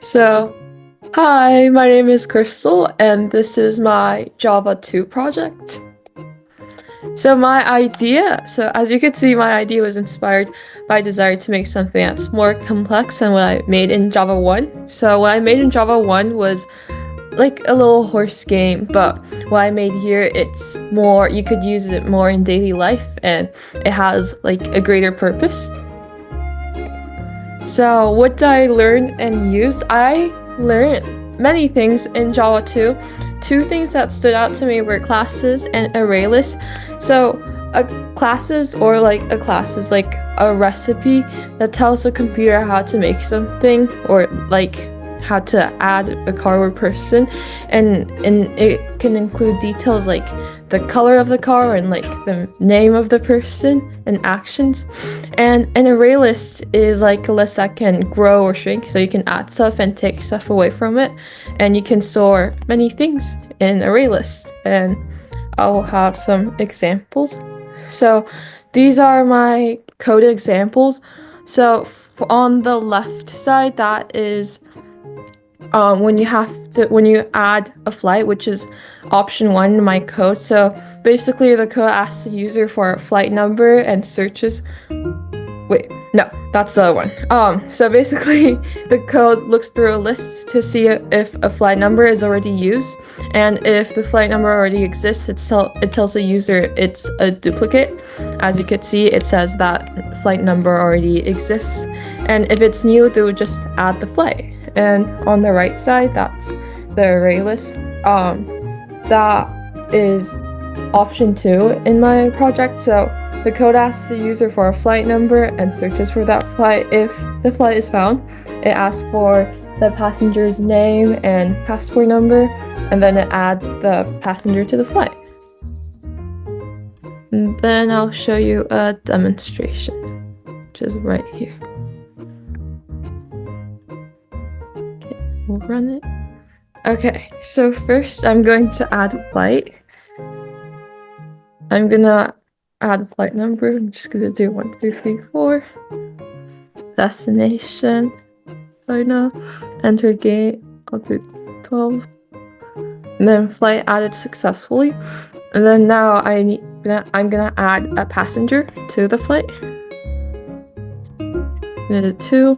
So, hi, my name is Crystal, and this is my Java 2 project. So as you can see, my idea was inspired by a desire to make something that's more complex than what I made in Java 1. So what I made in Java 1 was like a little horse game, but what I made here, it's more, you could use it more in daily life, and it has like a greater purpose. So what did I learn and use? I learned many things in Java 2. Two things that stood out to me were classes and array lists. So a class is like a recipe that tells the computer how to make something, or like how to add a car or person, and it can include details like the color of the car and like the name of the person and actions. And an array list is like a list that can grow or shrink, so you can add stuff and take stuff away from it, and you can store many things in array list. And I'll have some examples. So these are my code examples. So on the left side, that is when you add a flight, which is option 1 in my code. So basically the code asks the user for a flight number and searches. Wait, no, that's the other one. So basically the code looks through a list to see if a flight number is already used, and if the flight number already exists, it tells the user it's a duplicate. As you can see, it says that flight number already exists, and if it's new, they would just add the flight. And on the right side, that's the array list. That is option 2 in my project. So the code asks the user for a flight number and searches for that flight. If the flight is found, it asks for the passenger's name and passport number, and then it adds the passenger to the flight. And then I'll show you a demonstration, which is right here. We'll run it. Okay, so first I'm going to add a flight. I'm gonna add a flight number. I'm just gonna do 1, 2, 3, 4. Destination. China. Enter gate. I'll do 12. And then flight added successfully. And then now I'm gonna add a passenger to the flight. I'm gonna do 2.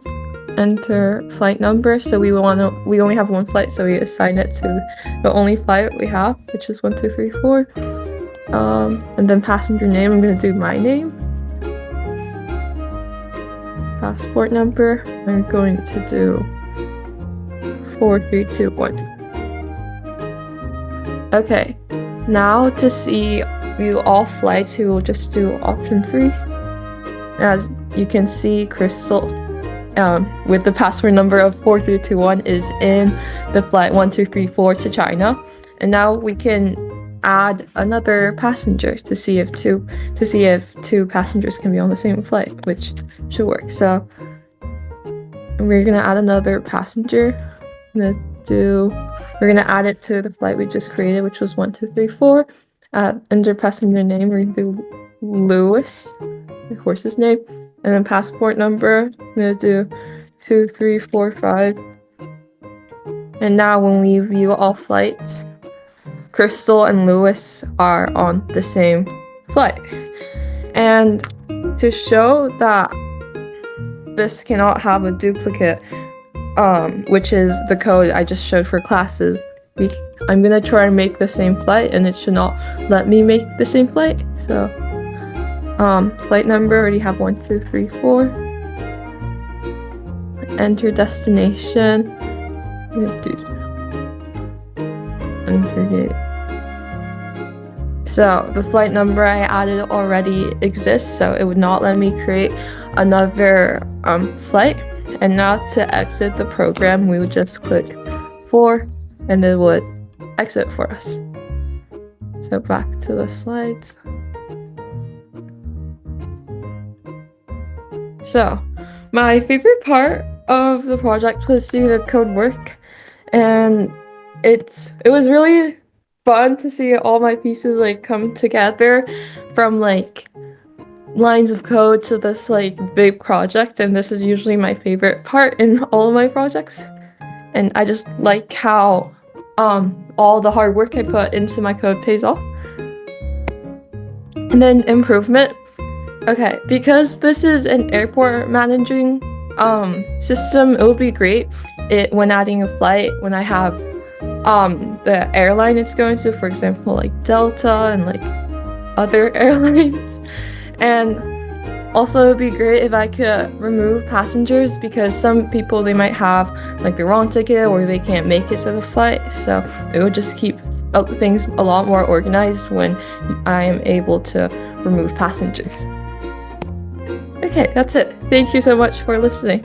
Enter flight number. So we only have one flight, so we assign it to the only flight we have, which is 1, 2, 3, 4. And then passenger name, I'm gonna do my name. Passport number, I'm going to do 4, 3, 2, 1. Okay, now to see view all flights, we will just do option 3. As you can see, Crystal with the passport number of 4321 is in the flight 1234 to China. And now we can add another passenger to see if two passengers can be on the same flight, which should work. So we're gonna add another passenger. We're gonna add it to the flight we just created, which was 1234. Under passenger name, we're gonna do Lewis, the horse's name. And then passport number, I'm gonna do 2, 3, 4, 5. And now when we view all flights, Crystal and Lewis are on the same flight. And to show that this cannot have a duplicate, which is the code I just showed for classes, I'm gonna try and make the same flight, and it should not let me make the same flight. So flight number, already have 1, 2, 3, 4. Enter destination. Enter gate. So the flight number I added already exists, so it would not let me create another flight. And now to exit the program, we would just click 4, and it would exit for us. So back to the slides. So, my favorite part of the project was seeing the code work, and it was really fun to see all my pieces like come together from like lines of code to this like big project, and this is usually my favorite part in all of my projects. and I just like how all the hard work I put into my code pays off. And then improvement. Okay, because this is an airport managing system, it would be great when adding a flight, when I have the airline it's going to, for example, like Delta and like other airlines. And also it would be great if I could remove passengers, because some people, they might have like the wrong ticket or they can't make it to the flight. So it would just keep things a lot more organized when I am able to remove passengers. Okay, that's it. Thank you so much for listening.